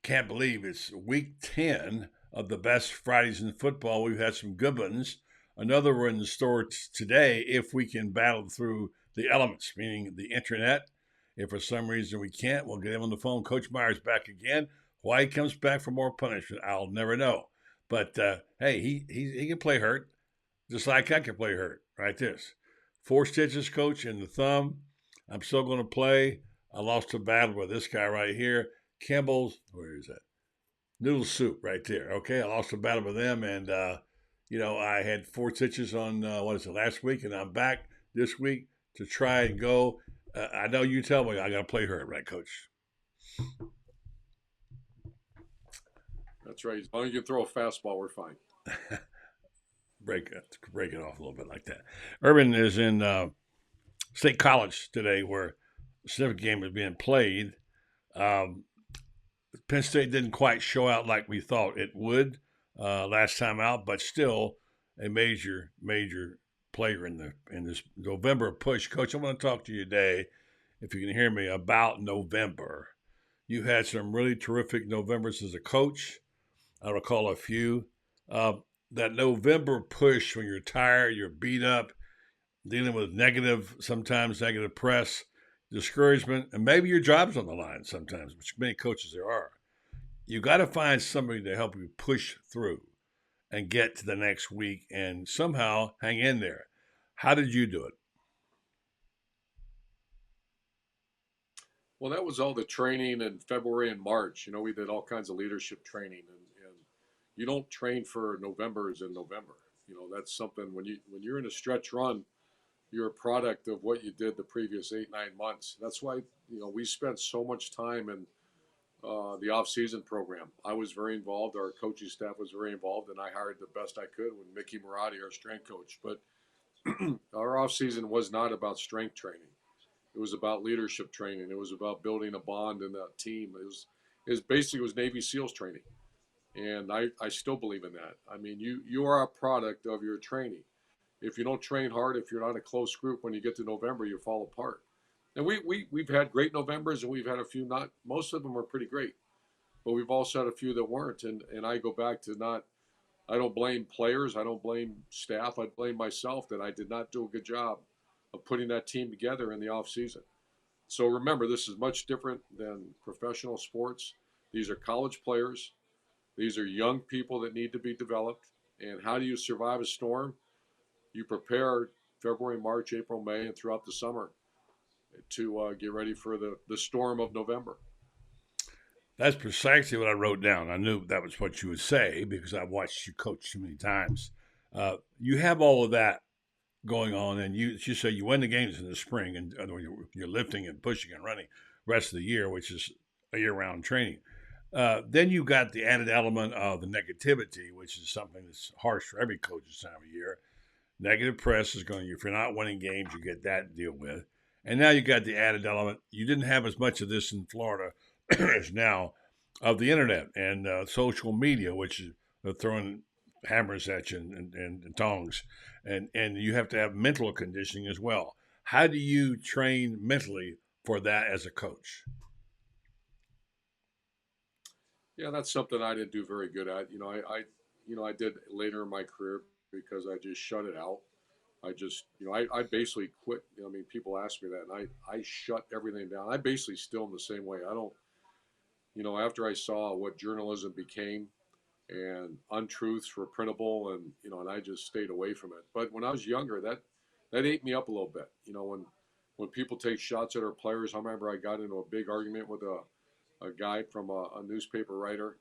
can't believe it's week 10 of the best Fridays in football. We've had some good ones. Another one in the store today if we can battle through the elements, meaning the internet. If for some reason we can't, we'll get him on the phone. Coach Meyer's back again. Why he comes back for more punishment, I'll never know. But hey, he can play hurt, just like I can play hurt. Right this. 4 stitches, coach, in the thumb. I'm still going to play. I lost a battle with this guy right here. Kimball's, where is that? Noodle soup right there. Okay, I lost a battle with them, and I had 4 stitches on last week, and I'm back this week to try and go. I know you tell me I got to play her, right, Coach? That's right. As long as you can throw a fastball, we're fine. break it off a little bit like that. Urban is in State College today, where the significant game is being played. Um, Penn State didn't quite show out like we thought it would last time out, but still a major player in this November push. Coach, I want to talk to you today, if you can hear me, about November. You had some really terrific Novembers as a coach. I recall a few. That November push when you're tired, you're beat up, dealing with sometimes negative press, discouragement, and maybe your job's on the line sometimes, which many coaches there are. You got to find somebody to help you push through and get to the next week and somehow hang in there. How did you do it? Well, that was all the training in February and March. We did all kinds of leadership training, and you don't train for Novembers in November. That's something when you're in a stretch run, you're a product of what you did the previous 8-9 months. That's why we spent so much time in the offseason program. I was very involved. Our coaching staff was very involved, and I hired the best I could with Mickey Marotti, our strength coach. But our offseason was not about strength training. It was about leadership training. It was about building a bond in that team. It was Navy SEALs training, and I still believe in that. I mean, you are a product of your training. If you don't train hard, if you're not a close group, when you get to November, you fall apart. And we've had great Novembers, and we've had a few not. Most of them were pretty great, but we've also had a few that weren't. And I go back to not. I don't blame players. I don't blame staff. I blame myself that I did not do a good job of putting that team together in the off season. So remember, this is much different than professional sports. These are college players. These are young people that need to be developed. And how do you survive a storm? You prepare February, March, April, May, and throughout the summer to get ready for the storm of November. That's precisely what I wrote down. I knew that was what you would say because I've watched you coach too many times. You have all of that going on, and you say you win the games in the spring, and you're lifting and pushing and running the rest of the year, which is a year-round training. Then you got the added element of the negativity, which is something that's harsh for every coach this time of year. Negative press is going. If you're not winning games, you get that to deal with. And now you got the added element. You didn't have as much of this in Florida as now of the internet and social media, which is throwing hammers at you and tongs. And you have to have mental conditioning as well. How do you train mentally for that as a coach? Yeah, that's something I didn't do very good at. I did later in my career because I just shut it out. I basically quit. People ask me that, and I shut everything down. I basically still am the same way. I don't, after I saw what journalism became and untruths were printable, and I just stayed away from it. But when I was younger, that ate me up a little bit. When people take shots at our players, I remember I got into a big argument with a guy from a newspaper writer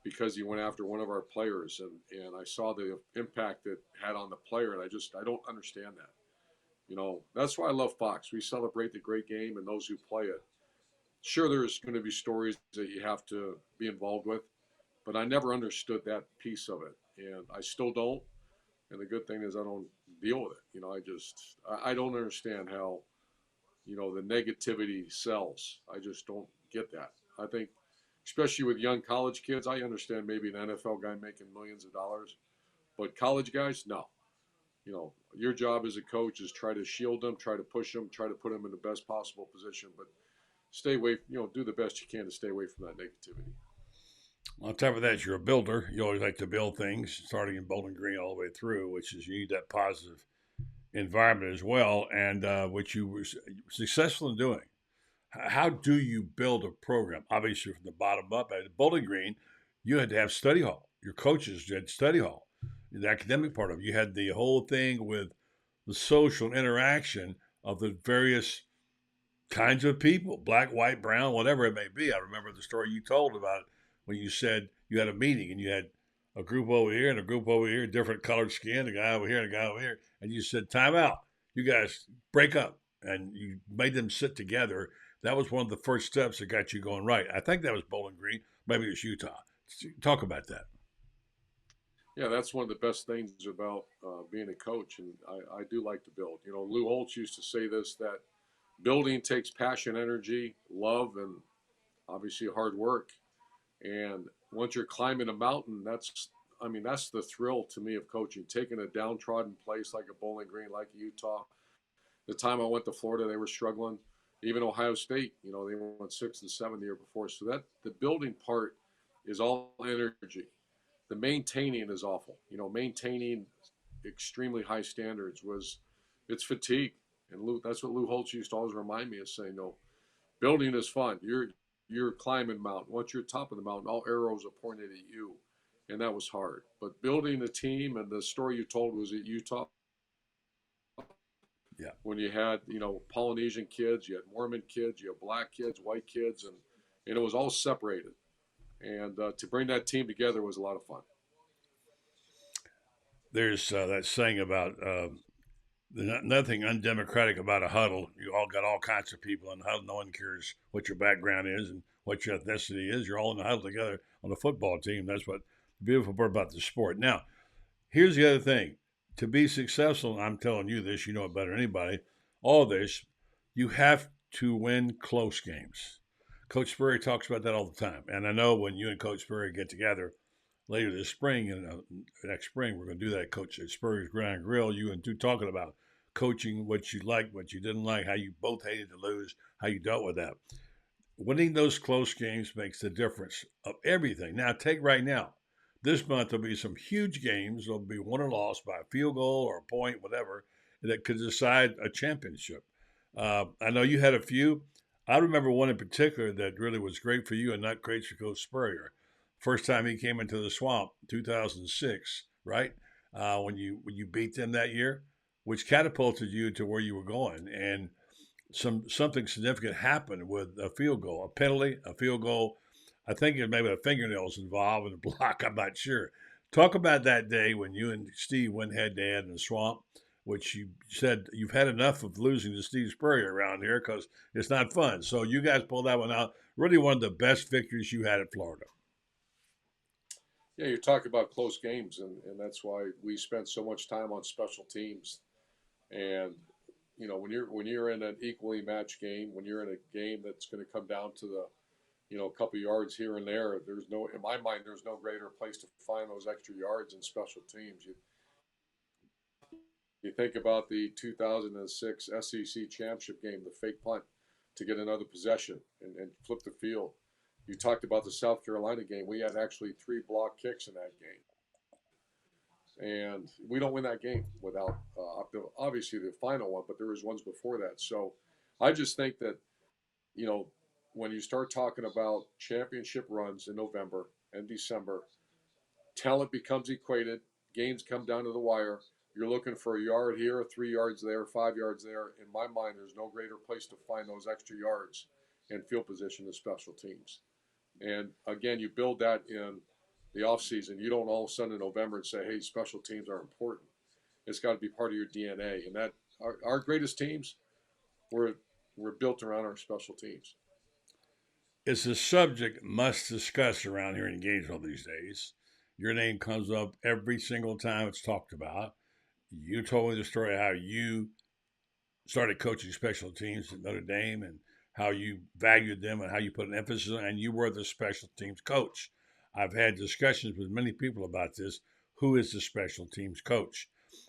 because he went after one of our players, and I saw the impact it had on the player, and I don't understand that. That's why I love Fox. We celebrate the great game and those who play it. Sure, there's going to be stories that you have to be involved with, but I never understood that piece of it, and I still don't. And the good thing is I don't deal with it. I don't understand how the negativity sells. I just don't get that. I think, especially with young college kids, I understand maybe an NFL guy making millions of dollars, but college guys, no. Your job as a coach is try to shield them, try to push them, try to put them in the best possible position, but stay away. Do the best you can to stay away from that negativity. On top of that, you're a builder. You always like to build things, starting in Bowling Green all the way through, which is you need that positive environment as well, and which you were successful in doing. How do you build a program? Obviously, from the bottom up. At Bowling Green, you had to have study hall. Your coaches had study hall. The academic part of it. You had the whole thing with the social interaction of the various kinds of people, black, white, brown, whatever it may be. I remember the story you told about when you said you had a meeting and you had a group over here and a group over here, different colored skin, a guy over here and a guy over here, and you said, time out. You guys break up. And you made them sit together. That was one of the first steps that got you going right. I think that was Bowling Green. Maybe it was Utah. Talk about that. Yeah, that's one of the best things about being a coach, and I do like to build. You know, Lou Holtz used to say this, that building takes passion, energy, love, and obviously hard work. And once you're climbing a mountain, that's the thrill to me of coaching. Taking a downtrodden place like a Bowling Green, like Utah. The time I went to Florida, they were struggling. Even Ohio State, you know, they went 6-7 the year before. So that the building part is all energy. The maintaining is awful. You know, maintaining extremely high standards was it's fatigue. And that's what Lou Holtz used to always remind me of, saying, no, building is fun. You're climbing mountain. Once you're top of the mountain, all arrows are pointed at you, and that was hard. But building a team, and the story you told was at Utah, Yeah. when you had, you know, Polynesian kids, you had Mormon kids, you had black kids, white kids, and it was all separated. And to bring that team together was a lot of fun. There's that saying about nothing undemocratic about a huddle. You all got all kinds of people in the huddle. No one cares what your background is and what your ethnicity is. You're all in the huddle together on a football team. That's what the beautiful part about the sport. Now, here's the other thing. To be successful, and I'm telling you this, you know it better than anybody, all this, you have to win close games. Coach Spurrier talks about that all the time. And I know when you and Coach Spurrier get together later this spring, and next spring, we're going to do that, Coach at Spurrier's Grind Grill, you and two talking about coaching, what you liked, what you didn't like, how you both hated to lose, how you dealt with that. Winning those close games makes the difference of everything. Now, take right now. This month there'll be some huge games. There'll be won or lost by a field goal or a point, whatever, that could decide a championship. I know you had a few. I remember one in particular that really was great for you and not great for Coach Spurrier. First time he came into the swamp, 2006, right? When you beat them that year, which catapulted you to where you were going. And something significant happened with a field goal, a penalty, a field goal. I think it maybe a fingernails involved in the block. I'm not sure. Talk about that day when you and Steve went head to head in the swamp, which you said you've had enough of losing to Steve Spurrier around here because it's not fun. So you guys pulled that one out. Really one of the best victories you had at Florida. Yeah, you talk about close games, and that's why we spent so much time on special teams. And you know, when you're in an equally matched game, when you're in a game that's going to come down to the, you know, a couple yards here and there, there's no, in my mind, there's no greater place to find those extra yards in special teams. You think about the 2006 SEC championship game, the fake punt to get another possession and flip the field. You talked about the South Carolina game. We had actually three block kicks in that game. And we don't win that game without obviously the final one, but there was ones before that. So I just think that, you know, when you start talking about championship runs in November and December, talent becomes equated. Games come down to the wire. You're looking for a yard here, 3 yards there, 5 yards there. In my mind, there's no greater place to find those extra yards and field position than special teams. And again, you build that in the offseason. You don't all of a sudden in November and say, hey, special teams are important. It's got to be part of your DNA. And that our greatest teams were built around our special teams. It's a subject must discuss around here in Gainesville these days. Your name comes up every single time it's talked about. You told me the story of how you started coaching special teams at Notre Dame and how you valued them and how you put an emphasis on, and you were the special teams coach. I've had discussions with many people about this. Who is the special teams coach?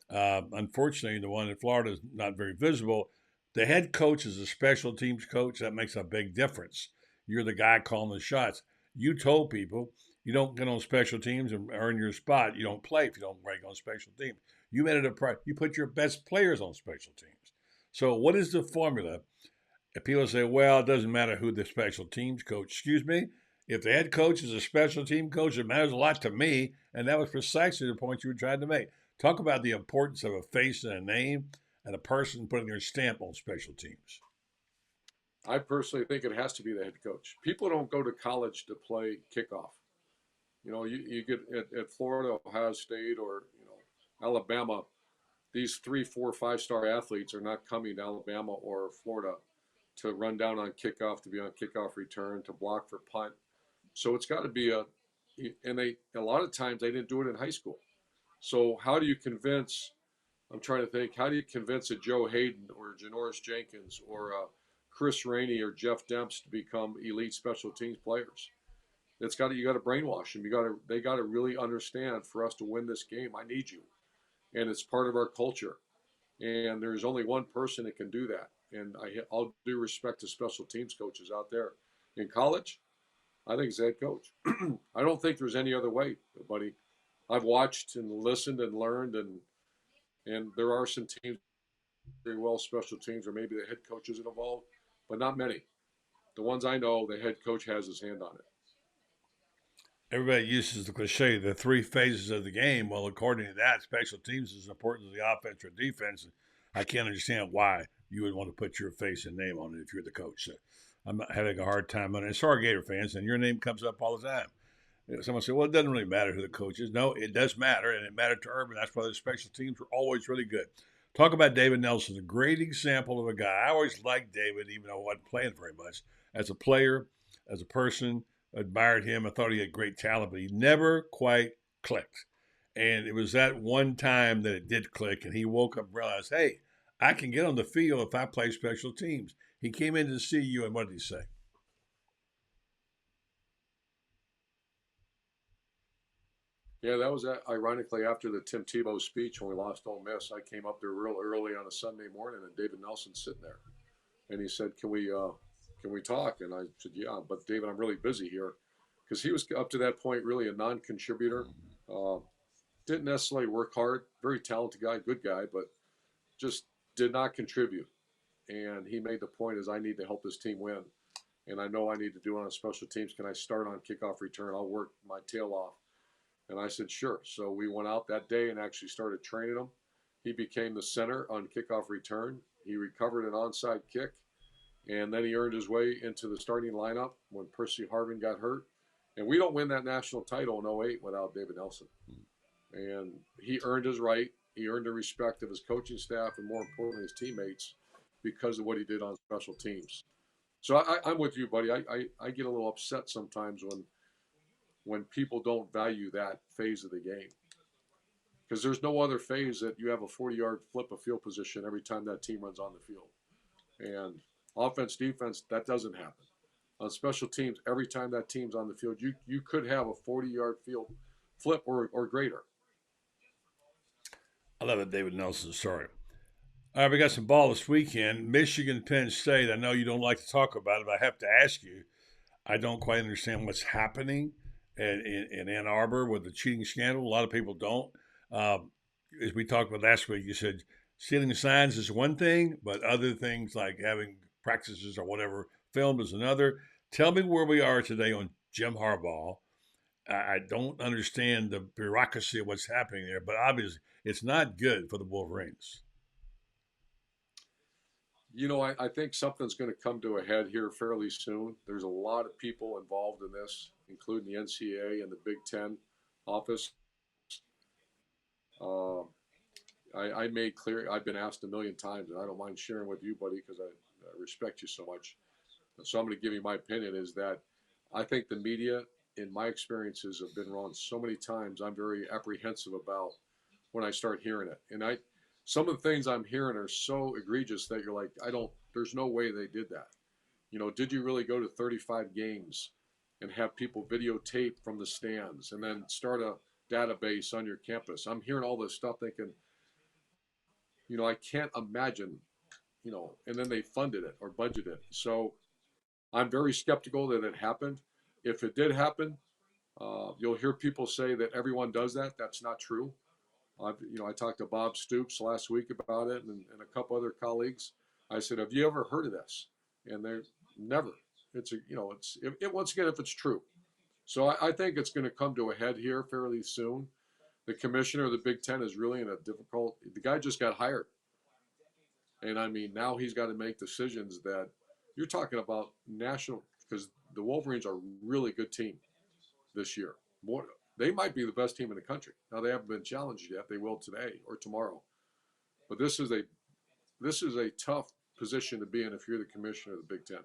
Unfortunately, the one in Florida is not very visible. The head coach is a special teams coach. That makes a big difference. You're the guy calling the shots. You told people You don't get on special teams and earn your spot. You don't play if you don't rank on special teams. You made it a priority. You put your best players on special teams. So, what is the formula? And people say, well, it doesn't matter who the special teams coach. Excuse me? If the head coach is a special team coach, it matters a lot to me. And that was precisely the point you were trying to make. Talk about the importance of a face and a name and a person putting their stamp on special teams. I personally think it has to be the head coach. People don't go to college to play kickoff. You get at Florida, Ohio State, or Alabama. These 3, 4, 5-star athletes are not coming to Alabama or Florida to run down on kickoff, to be on kickoff return, to block for punt. So it's got to be and they a lot of times they didn't do it in high school. So how do you convince? I'm trying to think. How do you convince a Joe Hayden or Janoris Jenkins or Chris Rainey or Jeff Demps to become elite special teams players? You got to brainwash them. They got to really understand, for us to win this game, I need you, and it's part of our culture. And there's only one person that can do that. And all due respect to special teams coaches out there in college, I think it's the head coach. I don't think there's any other way, buddy. I've watched and listened and learned, and there are some teams very well special teams, or maybe the head coach isn't involved, but not many. The ones I know, the head coach has his hand on it. Everybody uses the cliche, the three phases of the game. Well, according to that, special teams is important to the offense or defense. I can't understand why you would want to put your face and name on it if you're the coach. So I'm having a hard time on it. And sorry, Gator fans, and your name comes up all the time. Someone said, well, it doesn't really matter who the coach is. No, it does matter, and it mattered to Urban. That's why the special teams were always really good. Talk about David Nelson, a great example of a guy. I always liked David, even though I wasn't playing very much. As a player, as a person, admired him. I thought he had great talent, but he never quite clicked. And it was that one time that it did click, and he woke up and realized, hey, I can get on the field if I play special teams. He came in to see you, and what did he say? Yeah, that was ironically after the Tim Tebow speech when we lost Ole Miss. I came up there real early on a Sunday morning, and David Nelson's sitting there, and he said, can we talk?" And I said, "Yeah, but David, I'm really busy here," because he was up to that point really a non-contributor. Uh, didn't necessarily work hard. Very talented guy, good guy, but just did not contribute. And he made the point is, I need to help this team win, and I know I need to do it on special teams. Can I start on kickoff return? I'll work my tail off. And I said, sure. So we went out that day and actually started training him. He became the center on kickoff return. He recovered an onside kick, and then he earned his way into the starting lineup when Percy Harvin got hurt. And we don't win that national title in '08 without David Nelson. And he earned his right. He earned the respect of his coaching staff and, more importantly, his teammates because of what he did on special teams. So I'm with you, buddy. I get a little upset sometimes when people don't value that phase of the game, because there's no other phase that you have a 40-yard flip of field position every time that team runs on the field. And offense, defense, that doesn't happen. On special teams, every time that team's on the field, you could have a 40-yard field flip or greater. I love it, David Nelson story. All right, we got some ball this weekend. Michigan, Penn State. I know you don't like to talk about it, but I have to ask you. I don't quite understand what's happening in Ann Arbor with the cheating scandal. A lot of people don't. As we talked about last week, you said stealing signs is one thing, but other things like having practices or whatever filmed is another. Tell me where we are today on Jim Harbaugh. I don't understand the bureaucracy of what's happening there, but obviously it's not good for the Wolverines. I think something's going to come to a head here fairly soon. There's a lot of people involved in this, including the NCAA and the Big Ten office. Uh, I made clear, I've been asked a million times, and I don't mind sharing with you, buddy, because I respect you so much. So I'm going to give you my opinion is that I think the media, in my experiences, have been wrong so many times. I'm very apprehensive about when I start hearing it. And some of the things I'm hearing are so egregious that you're like, there's no way they did that. Did you really go to 35 games and have people videotape from the stands and then start a database on your campus? I'm hearing all this stuff thinking, I can't imagine, and then they funded it or budgeted it. So I'm very skeptical that it happened. If it did happen, You'll hear people say that everyone does that. That's not true. I talked to Bob Stoops last week about it, and a couple other colleagues. I said, "Have you ever heard of this?" And they're never. It's once again, if it's true. So I think it's going to come to a head here fairly soon. The commissioner of the Big Ten is really in a difficult. The guy just got hired, and I mean now he's got to make decisions that you're talking about national because the Wolverines are a really good team this year. More, they might be the best team in the country. Now they haven't been challenged yet. They will today or tomorrow. But this is a tough position to be in if you're the commissioner of the Big Ten.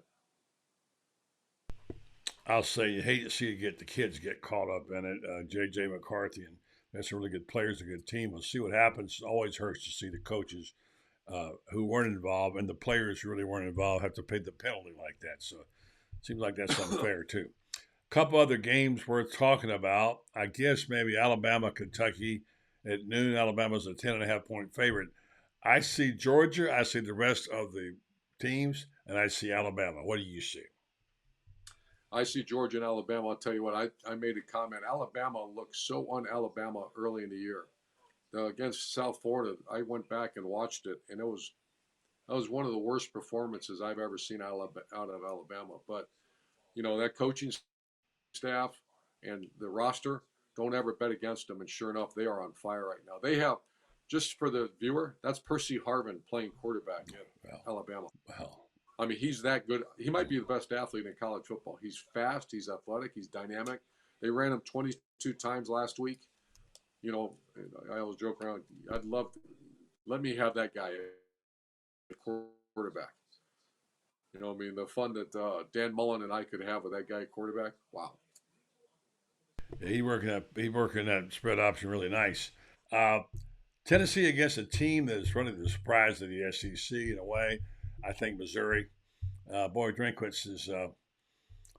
I'll say you hate to see you get the kids get caught up in it. J.J. McCarthy and that's some really good players, a good team. We'll see what happens. It always hurts to see the coaches who weren't involved and the players who really weren't involved have to pay the penalty like that. So it seems like that's unfair too. Couple other games worth talking about. I guess maybe Alabama, Kentucky at noon. Alabama's a 10.5 point favorite. I see Georgia. I see the rest of the teams, and I see Alabama. What do you see? I see Georgia and Alabama. I'll tell you what, I made a comment. Alabama looked so un-Alabama early in the year. Against South Florida, I went back and watched it, and that was one of the worst performances I've ever seen out of Alabama. But that coaching staff and the roster, don't ever bet against them. And sure enough, they are on fire right now. They have, just for the viewer, that's Percy Harvin playing quarterback in Well, Alabama. well, I mean, he's that good. He might be the best athlete in college football. He's fast, he's athletic, he's dynamic. They ran him 22 times last week. I always joke around. I'd love to let me have that guy at quarterback. I mean, the fun that Dan Mullen and I could have with that guy at quarterback. Wow. yeah, he working that spread option really nice. Uh, Tennessee against a team that is running the surprise of the SEC in a way. I think Missouri. Boy, Drinkwitz is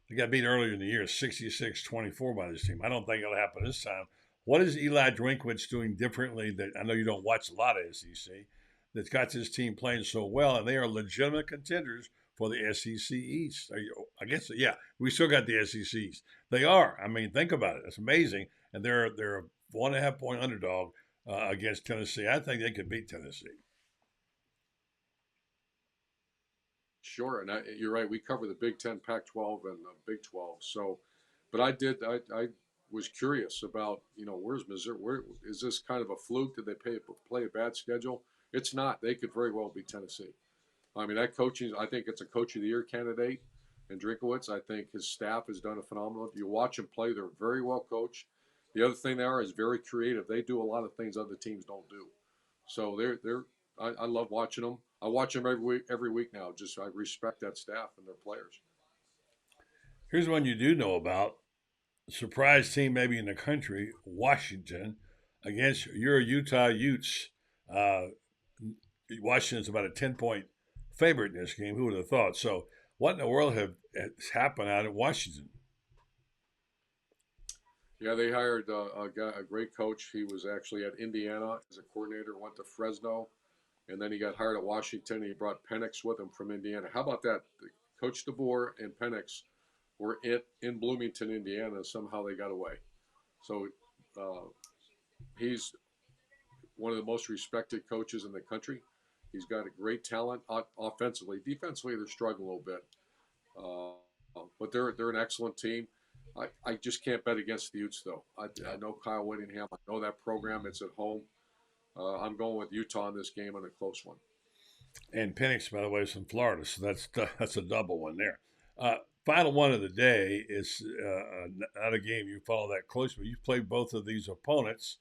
they got beat earlier in the year, 66-24 by this team. I don't think it'll happen this time. What is Eli Drinkwitz doing differently that I know you don't watch a lot of SEC that's got this team playing so well, and they are legitimate contenders for the SEC East. I guess, yeah, we still got the SEC East. They are. I mean, think about it. It's amazing. And they're a 1.5 point underdog against Tennessee. I think they could beat Tennessee. Sure, and you're right. We cover the Big Ten, Pac-12, and the Big 12. So, but I was curious about where's Missouri? Where is this kind of a fluke? Did they play a bad schedule? It's not. They could very well be Tennessee. I mean, that coaching. I think it's a Coach of the Year candidate. And Drinkowitz, I think his staff has done a phenomenal. You watch them play; they're very well coached. The other thing they are is very creative. They do a lot of things other teams don't do. So they're I love watching them. I watch them every week now. Just I respect that staff and their players. Here's one you do know about. Surprise team maybe in the country, Washington, against your Utah Utes. Uh, Washington's about a 10 point favorite in this game. Who would have thought? So, what in the world has happened out in Washington? Yeah, they hired a great coach. He was actually at Indiana as a coordinator, went to Fresno, and then he got hired at Washington. And he brought Penix with him from Indiana. How about that? Coach DeBoer and Penix were in Bloomington, Indiana. Somehow they got away. So uh, he's one of the most respected coaches in the country. He's got a great talent offensively. Defensively, they're struggling a little bit, but they're an excellent team. I just can't bet against the Utes though. I know Kyle Whittingham. I know that program. It's at home. I'm going with Utah in this game on a close one. And Penix, by the way, is from Florida, so that's a double one there. Final one of the day is not a game you follow that close, but you've played both of these opponents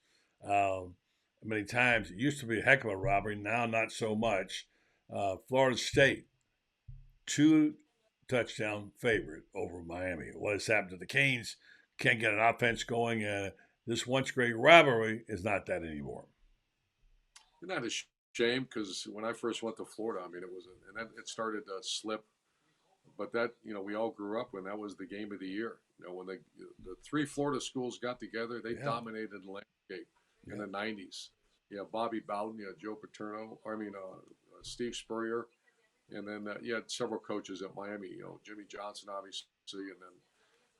many times. It used to be a heck of a robbery, now not so much. Florida State, 2 touchdown favorite over Miami. What has happened to the Canes? Can't get an offense going. This once great rivalry is not that anymore. Isn't that a shame? Because when I first went to Florida, I mean, and then it started to slip. But that, we all grew up when that was the game of the year. When the three Florida schools got together, they Yeah, dominated the landscape in yeah. the '90s. Yeah, Bobby Bowden, Joe Paterno, Steve Spurrier, and then you had several coaches at Miami. Jimmy Johnson, obviously, and then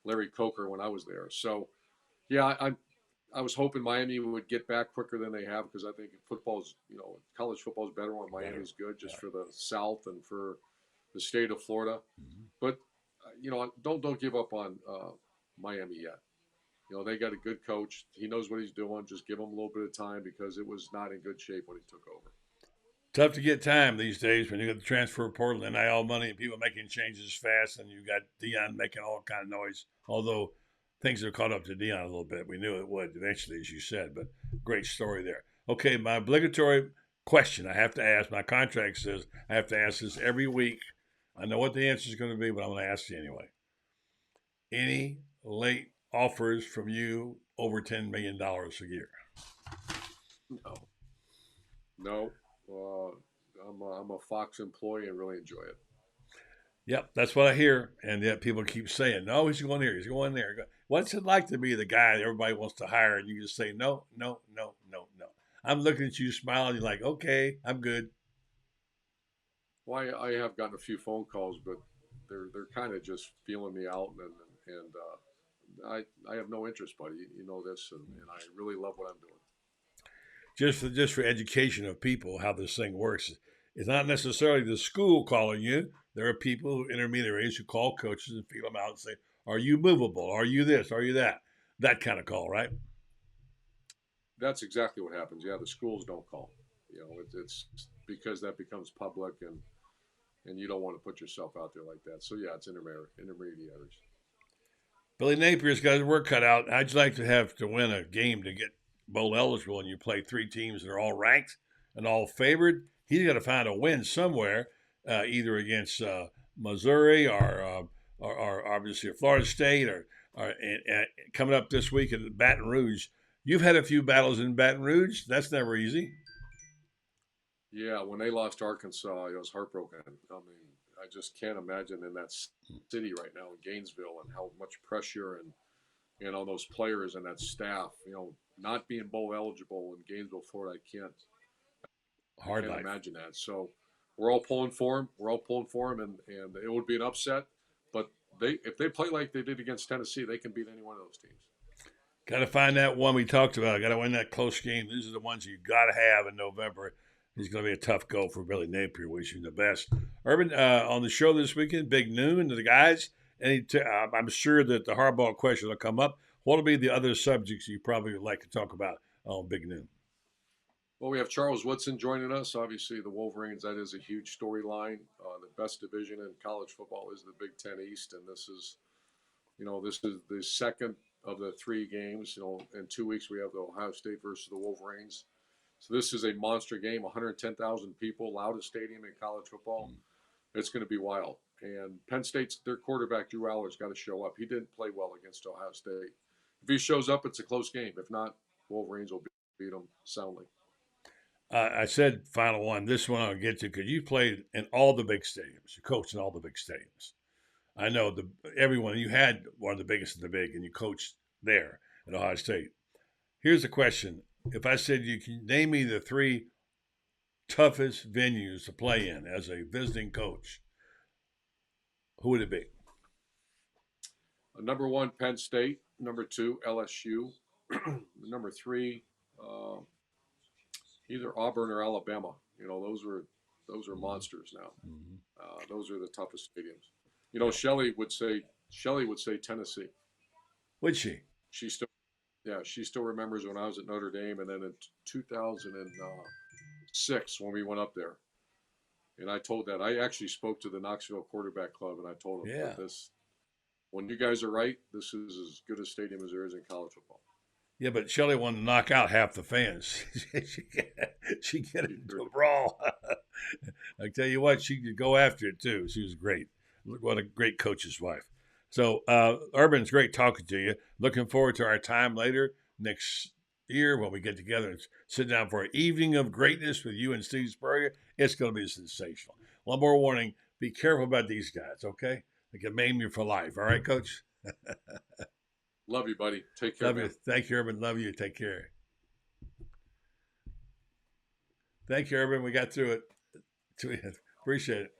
Larry Coker when I was there. So yeah, I was hoping Miami would get back quicker than they have because I think football's, college football is better when Better. Miami's good, just Yeah. for the South and for the state of Florida. Mm-hmm. But don't give up on Miami yet. They got a good coach. He knows what he's doing. Just give him a little bit of time because it was not in good shape when he took over. Tough to get time these days when you got the transfer portal and NIL money and people making changes fast, and you got Dion making all kind of noise. Although things have caught up to Dion a little bit, we knew it would eventually, as you said. But great story there. Okay, my obligatory question I have to ask. My contract says I have to ask this every week. I know what the answer is going to be, but I'm going to ask you anyway. Any late offers from you over $10 million a year? No, no. I'm a Fox employee and really enjoy it. Yep, that's what I hear, and yet people keep saying, "No, he's going here. He's going there." What's it like to be the guy that everybody wants to hire, and you just say, "No, no, no, no, no"? I'm looking at you, smiling. You're like, "Okay, I'm good." Well, I have gotten a few phone calls, but they're kind of just feeling me out, and I have no interest, buddy. You know this, and I really love what I'm doing. Just for education of people, how this thing works. It's not necessarily the school calling you. There are people, intermediaries, who call coaches and feel them out and say, "Are you movable? Are you this? Are you that?" That kind of call, right? That's exactly what happens. Yeah, the schools don't call. It's because that becomes public, and you don't want to put yourself out there like that. So yeah, it's intermediaries. Billy Napier's got his work cut out. How'd you like to have to win a game to get bowl eligible and you play three teams that are all ranked and all favored? He's got to find a win somewhere, either against Missouri or obviously Florida State or coming up this week in Baton Rouge. You've had a few battles in Baton Rouge. That's never easy. Yeah, when they lost Arkansas, I was heartbroken. I mean, I just can't imagine in that city right now in Gainesville and how much pressure and on those players and that staff. Not being bowl eligible in Gainesville, Florida, I Hard can't life. imagine that. So we're all pulling for them. We're all pulling for them, and it would be an upset. But if they play like they did against Tennessee, they can beat any one of those teams. Got to find that one we talked about. Got to win that close game. These are the ones you got to have in November. It's going to be a tough go for Billy Napier. Wish him the best. Urban, on the show this weekend, Big Noon to the guys. I'm sure that the hardball question will come up. What will be the other subjects you probably would like to talk about on Big Noon? Well, we have Charles Woodson joining us. Obviously, the Wolverines, that is a huge storyline. The best division in college football is the Big Ten East, and this is the second of the three games. In 2 weeks we have the Ohio State versus the Wolverines. So this is a monster game. 110,000 people, loudest stadium in college football. It's going to be wild. And Penn State's their quarterback Drew Aller's got to show up. He didn't play well against Ohio State. If he shows up, it's a close game. If not, Wolverines will beat them soundly. I said final one. This one I'll get to because you played in all the big stadiums. You coached in all the big stadiums. I know everyone. You had one of the biggest of the big, and you coached there at Ohio State. Here's the question: if I said you can name me the three toughest venues to play in as a visiting coach, who would it be? Number one, Penn State. Number two, LSU. Number three, uh, either Auburn or Alabama. Those are monsters now. Mm-hmm. Those are the toughest stadiums. Shelley would say Tennessee. Would she? She still Yeah, she still remembers when I was at Notre Dame, and then in 2006 when we went up there. And I actually spoke to the Knoxville Quarterback Club, and I told them Yeah. that when you guys are right, this is as good a stadium as there is in college football. Yeah, but Shelley wanted to knock out half the fans. she get into a brawl. I tell you what, she could go after it too. She was great. What a great coach's wife. So, Urban, it's great talking to you. Looking forward to our time later next year when we get together and sit down for an evening of greatness with you and Steve Spurrier. It's going to be sensational. One more warning: be careful about these guys. Okay, they can maim you for life. All right, Coach. Love you, buddy. Take care, Love man. you. Thank you, Urban. Love you. Take care. Thank you, Urban. We got through it. Appreciate it.